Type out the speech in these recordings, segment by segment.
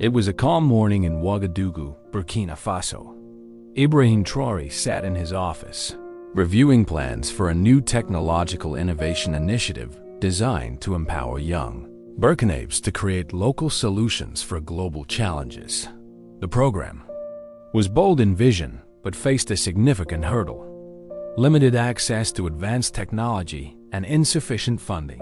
It was a calm morning in Ouagadougou, Burkina Faso. Ibrahim Traoré sat in his office, reviewing plans for a new technological innovation initiative designed to empower young Burkinabes to create local solutions for global challenges. The program was bold in vision, but faced a significant hurdle: limited access to advanced technology and insufficient funding.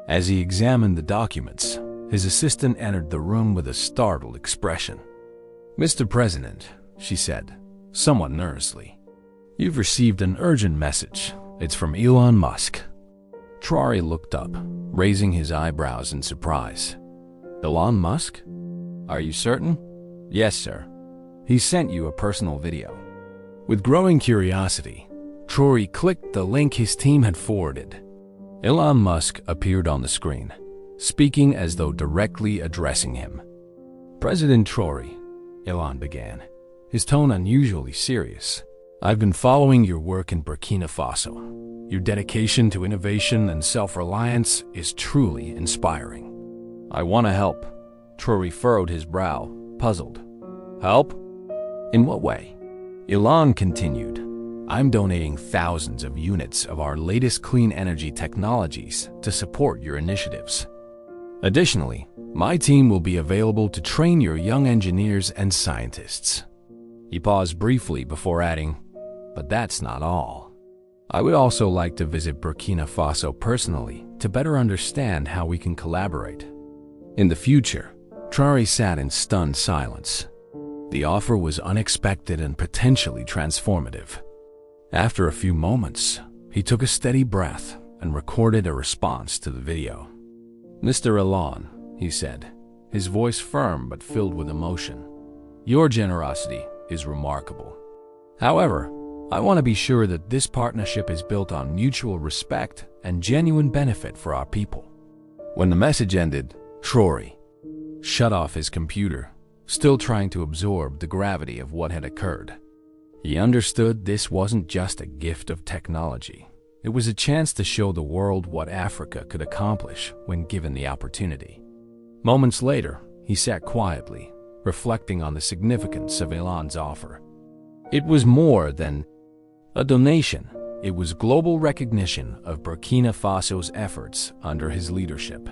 As he examined the documents, his assistant entered the room with a startled expression. "Mr. President," she said, somewhat nervously, "you've received an urgent message. It's from Elon Musk." Traoré looked up, raising his eyebrows in surprise. "Elon Musk? Are you certain?" "Yes, sir. He sent you a personal video." With growing curiosity, Traoré clicked the link his team had forwarded. Elon Musk appeared on the screen, speaking as though directly addressing him. "President Traoré," Elon began, his tone unusually serious, "I've been following your work in Burkina Faso. Your dedication to innovation and self-reliance is truly inspiring. I want to help." Traoré furrowed his brow, puzzled. "Help? In what way?" Elon continued, "I'm donating thousands of units of our latest clean energy technologies to support your initiatives. Additionally, my team will be available to train your young engineers and scientists." He paused briefly before adding, "But that's not all. I would also like to visit Burkina Faso personally to better understand how we can collaborate." In the future, Traoré sat in stunned silence. The offer was unexpected and potentially transformative. After a few moments, he took a steady breath and recorded a response to the video. "Mr. Elon," he said, his voice firm but filled with emotion, "your generosity is remarkable. However, I want to be sure that this partnership is built on mutual respect and genuine benefit for our people." When the message ended, Traoré shut off his computer, still trying to absorb the gravity of what had occurred. He understood this wasn't just a gift of technology. It was a chance to show the world what Africa could accomplish when given the opportunity. Moments later, he sat quietly, reflecting on the significance of Elon's offer. It was more than a donation. It was global recognition of Burkina Faso's efforts under his leadership.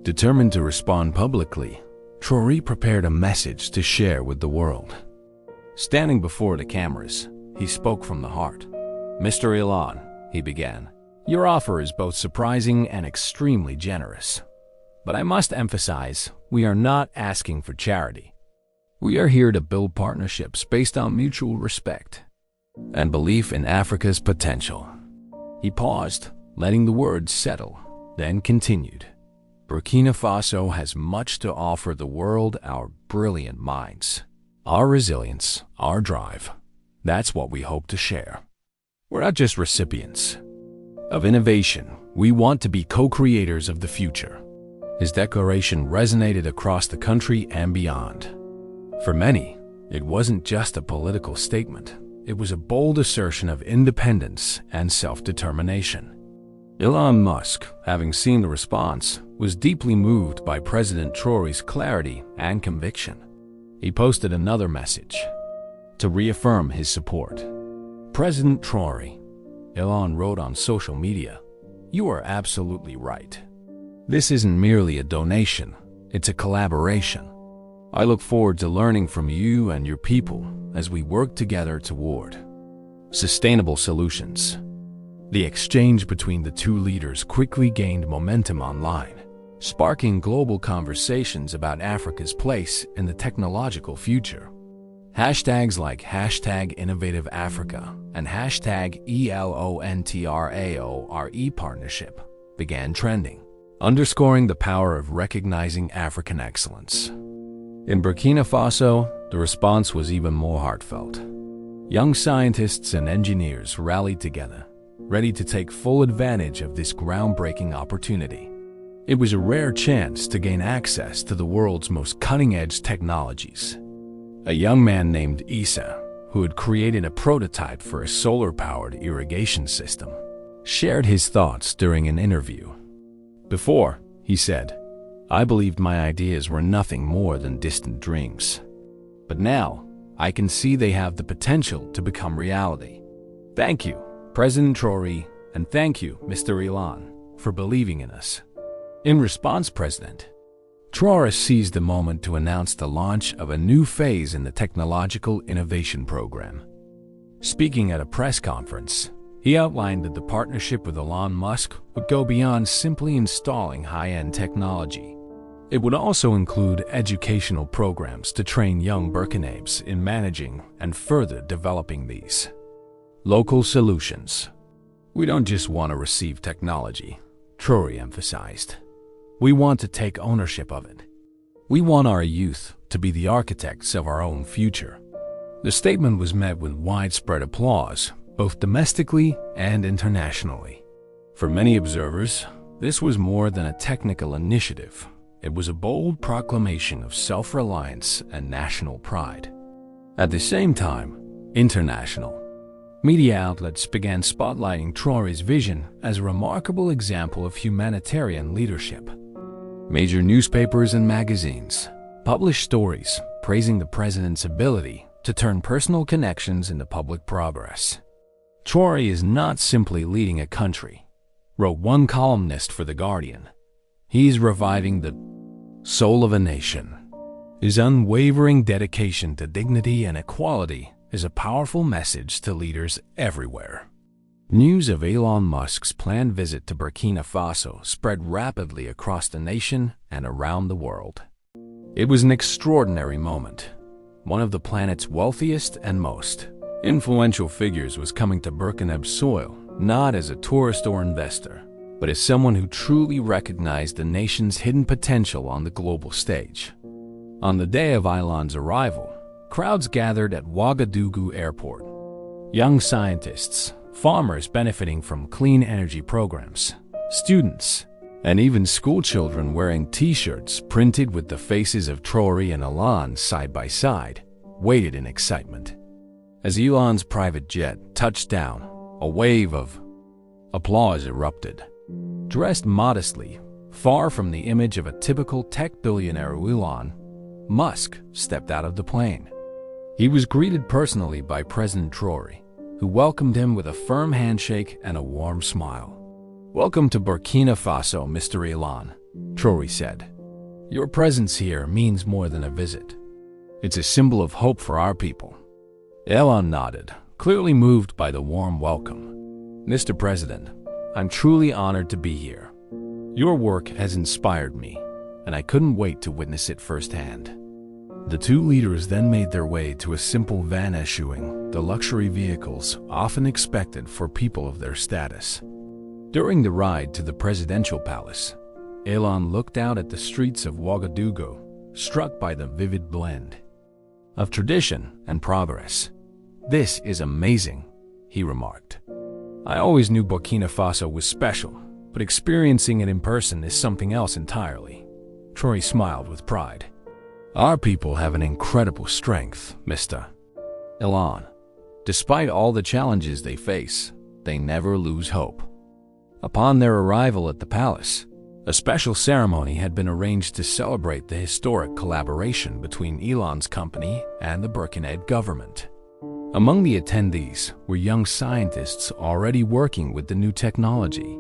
Determined to respond publicly, Traoré prepared a message to share with the world. Standing before the cameras, he spoke from the heart. "Mr. Elon," he began, "your offer is both surprising and extremely generous. But I must emphasize, we are not asking for charity. We are here to build partnerships based on mutual respect and belief in Africa's potential." He paused, letting the words settle, then continued. "Burkina Faso has much to offer the world: our brilliant minds, our resilience, our drive. That's what we hope to share. We're not just recipients of innovation. We want to be co-creators of the future." His declaration resonated across the country and beyond. For many, it wasn't just a political statement. It was a bold assertion of independence and self-determination. Elon Musk, having seen the response, was deeply moved by President Traoré's clarity and conviction. He posted another message to reaffirm his support. "President Traoré," Elon wrote on social media, "you are absolutely right. This isn't merely a donation, it's a collaboration. I look forward to learning from you and your people as we work together toward sustainable solutions." The exchange between the two leaders quickly gained momentum online, sparking global conversations about Africa's place in the technological future. Hashtags like #InnovativeAfrica and #ELONTRAORE partnership began trending, underscoring the power of recognizing African excellence. In Burkina Faso, the response was even more heartfelt. Young scientists and engineers rallied together, ready to take full advantage of this groundbreaking opportunity. It was a rare chance to gain access to the world's most cutting-edge technologies. A young man named Issa, who had created a prototype for a solar-powered irrigation system, shared his thoughts during an interview. "Before," he said, I believed my ideas were nothing more than distant dreams. But now, I can see they have the potential to become reality. Thank you, President Traoré, and thank you, Mr. Elon, for believing in us." In response, President Traoré seized the moment to announce the launch of a new phase in the Technological Innovation Program. Speaking at a press conference, he outlined that the partnership with Elon Musk would go beyond simply installing high-end technology. It would also include educational programs to train young Burkinabes in managing and further developing these local solutions. "We don't just want to receive technology," Traoré emphasized. "We want to take ownership of it. We want our youth to be the architects of our own future." The statement was met with widespread applause, both domestically and internationally. For many observers, this was more than a technical initiative. It was a bold proclamation of self-reliance and national pride. At the same time, international media outlets began spotlighting Traoré's vision as a remarkable example of humanitarian leadership. Major newspapers and magazines published stories praising the president's ability to turn personal connections into public progress. "Traoré is not simply leading a country," wrote one columnist for The Guardian. "He's reviving the soul of a nation." His unwavering dedication to dignity and equality is a powerful message to leaders everywhere. News of Elon Musk's planned visit to Burkina Faso spread rapidly across the nation and around the world. It was an extraordinary moment. One of the planet's wealthiest and most influential figures was coming to Burkina's soil, not as a tourist or investor, but as someone who truly recognized the nation's hidden potential on the global stage. On the day of Elon's arrival, crowds gathered at Ouagadougou Airport. Young scientists, farmers benefiting from clean energy programs, students, and even schoolchildren wearing T-shirts printed with the faces of Traoré and Elon side by side, waited in excitement. As Elon's private jet touched down, a wave of applause erupted. Dressed modestly, far from the image of a typical tech billionaire, Elon Musk stepped out of the plane. He was greeted personally by President Traoré, who welcomed him with a firm handshake and a warm smile. "Welcome to Burkina Faso, Mr. Elon," Traoré said. "Your presence here means more than a visit. It's a symbol of hope for our people." Elon nodded, clearly moved by the warm welcome. "Mr. President, I'm truly honored to be here. Your work has inspired me, and I couldn't wait to witness it firsthand." The two leaders then made their way to a simple van eschewing the luxury vehicles often expected for people of their status. During the ride to the presidential palace, Elon looked out at the streets of Ouagadougou, struck by the vivid blend of tradition and progress. "This is amazing," he remarked. "I always knew Burkina Faso was special, but experiencing it in person is something else entirely." Traoré smiled with pride. "Our people have an incredible strength, Mr. Elon. Despite all the challenges they face, they never lose hope." Upon their arrival at the palace, a special ceremony had been arranged to celebrate the historic collaboration between Elon's company and the Burkina government. Among the attendees were young scientists already working with the new technology,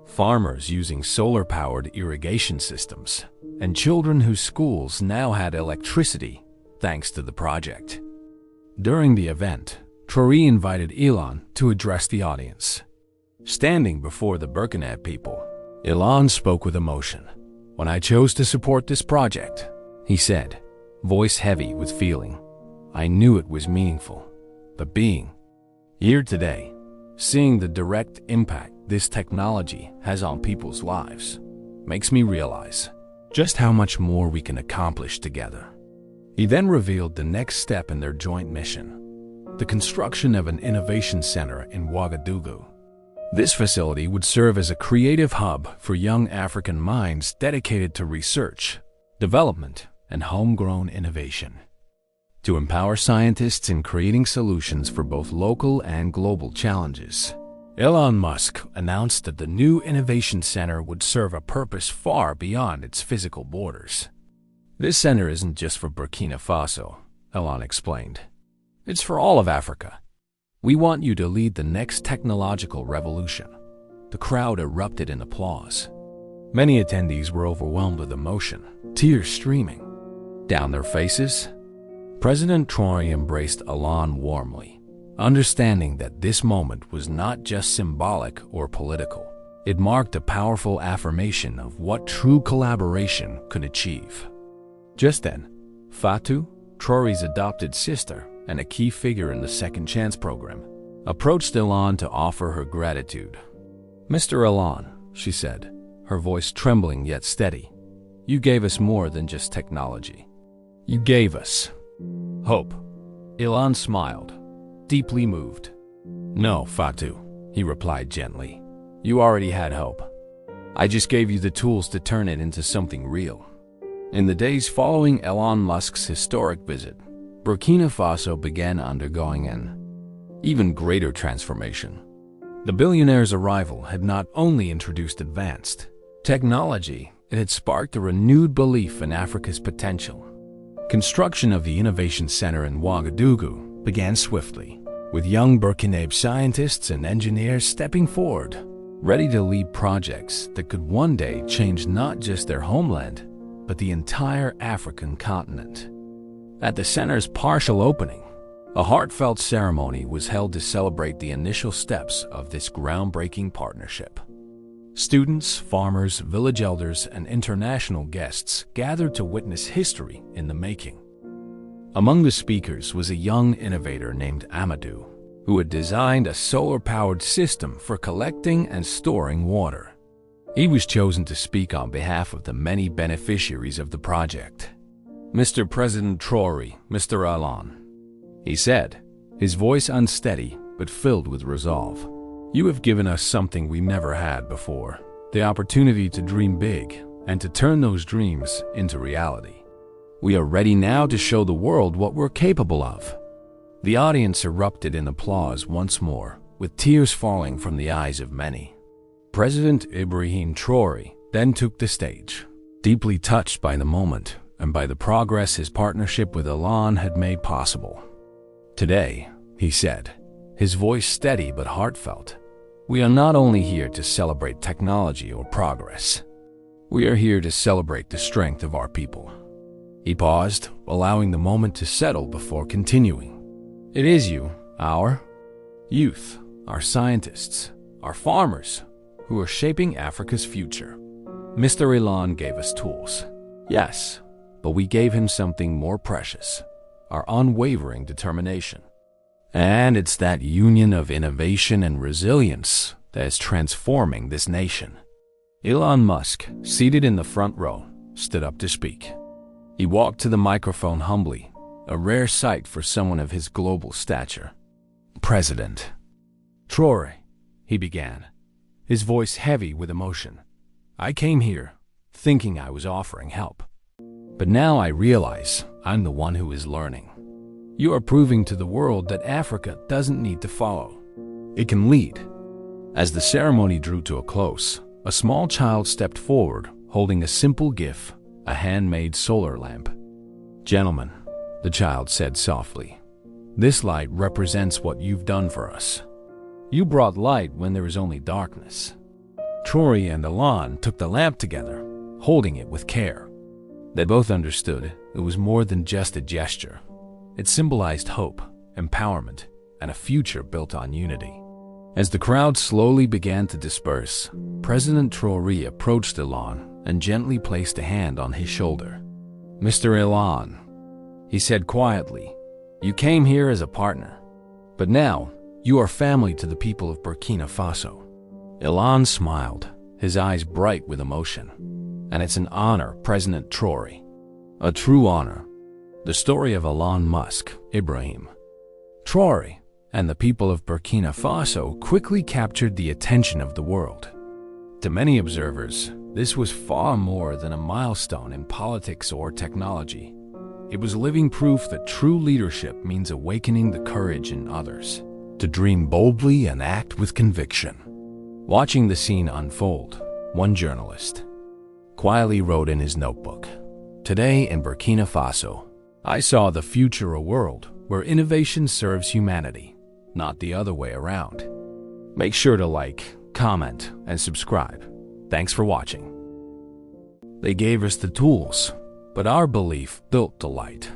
farmers using solar-powered irrigation systems, and children whose schools now had electricity thanks to the project. During the event, Traoré invited Elon to address the audience. Standing before the Burkina people, Elon spoke with emotion. "When I chose to support this project," he said, voice heavy with feeling, "I knew it was meaningful. But being here today, seeing the direct impact this technology has on people's lives, makes me realize just how much more we can accomplish together." He then revealed the next step in their joint mission: the construction of an innovation center in Ouagadougou. This facility would serve as a creative hub for young African minds dedicated to research, development, and homegrown innovation. To empower scientists in creating solutions for both local and global challenges, Elon Musk announced that the new innovation center would serve a purpose far beyond its physical borders. This center isn't just for Burkina Faso, Elon explained. It's for all of Africa. We want you to lead the next technological revolution. The crowd erupted in applause. Many attendees were overwhelmed with emotion, tears streaming down their faces. President Traoré embraced Elon warmly, understanding that this moment was not just symbolic or political. It marked a powerful affirmation of what true collaboration could achieve. Just then, Fatou, Traoré's adopted sister and a key figure in the Second Chance program, approached Elon to offer her gratitude. "Mr. Elon," she said, her voice trembling yet steady, "you gave us more than just technology. You gave us hope." Elon smiled, deeply moved. "No, Fatou," he replied gently. "You already had hope. I just gave you the tools to turn it into something real." In the days following Elon Musk's historic visit, Burkina Faso began undergoing an even greater transformation. The billionaire's arrival had not only introduced advanced technology, it had sparked a renewed belief in Africa's potential. Construction of the Innovation Center in Ouagadougou began swiftly, with young Burkinabé scientists and engineers stepping forward, ready to lead projects that could one day change not just their homeland, but the entire African continent. At the center's partial opening, a heartfelt ceremony was held to celebrate the initial steps of this groundbreaking partnership. Students, farmers, village elders, and international guests gathered to witness history in the making. Among the speakers was a young innovator named Amadou, who had designed a solar-powered system for collecting and storing water. He was chosen to speak on behalf of the many beneficiaries of the project. "Mr. President Traoré, Mr. Elon," he said, his voice unsteady but filled with resolve. "You have given us something we never had before, the opportunity to dream big and to turn those dreams into reality. We are ready now to show the world what we're capable of." The audience erupted in applause once more, with tears falling from the eyes of many. President Ibrahim Traoré then took the stage, deeply touched by the moment and by the progress his partnership with Elon had made possible. "Today," he said, his voice steady but heartfelt, "we are not only here to celebrate technology or progress. We are here to celebrate the strength of our people." He paused, allowing the moment to settle before continuing. "It is you, our youth, our scientists, our farmers, who are shaping Africa's future. Mr. Elon gave us tools, yes, but we gave him something more precious, our unwavering determination. And it's that union of innovation and resilience that is transforming this nation." Elon Musk, seated in the front row, stood up to speak. He walked to the microphone humbly, a rare sight for someone of his global stature. "President Traoré," he began, his voice heavy with emotion, "I came here thinking I was offering help. But now I realize I'm the one who is learning. You are proving to the world that Africa doesn't need to follow. It can lead." As the ceremony drew to a close, a small child stepped forward, holding a simple gift, a handmade solar lamp. "Gentlemen," the child said softly, "this light represents what you've done for us. You brought light when there was only darkness." Traoré and Elon took the lamp together, holding it with care. They both understood it was more than just a gesture. It symbolized hope, empowerment, and a future built on unity. As the crowd slowly began to disperse, President Traoré approached Elon and gently placed a hand on his shoulder. "Mr. Elon," he said quietly, "you came here as a partner, but now you are family to the people of Burkina Faso." Elon smiled, his eyes bright with emotion. "And it's an honor, President Traoré. A true honor." The story of Elon Musk, Ibrahim Traoré, and the people of Burkina Faso quickly captured the attention of the world. To many observers, this was far more than a milestone in politics or technology. It was living proof that true leadership means awakening the courage in others, to dream boldly and act with conviction. Watching the scene unfold, one journalist quietly wrote in his notebook, "Today in Burkina Faso, I saw the future a world where innovation serves humanity, not the other way around." Make sure to like, comment, and subscribe. Thanks for watching. They gave us the tools, but our belief built the light.